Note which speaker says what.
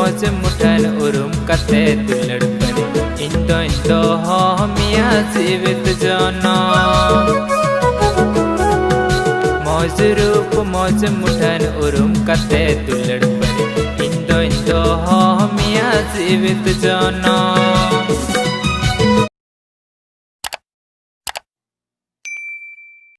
Speaker 1: मौज मुठन उरुम कते दुलड़ परे इंदो हो मिया जीवित जाना मौज रूप मौज मुठन उरुम कते दुलड़ परे इंदो हो मिया जीवित जाना।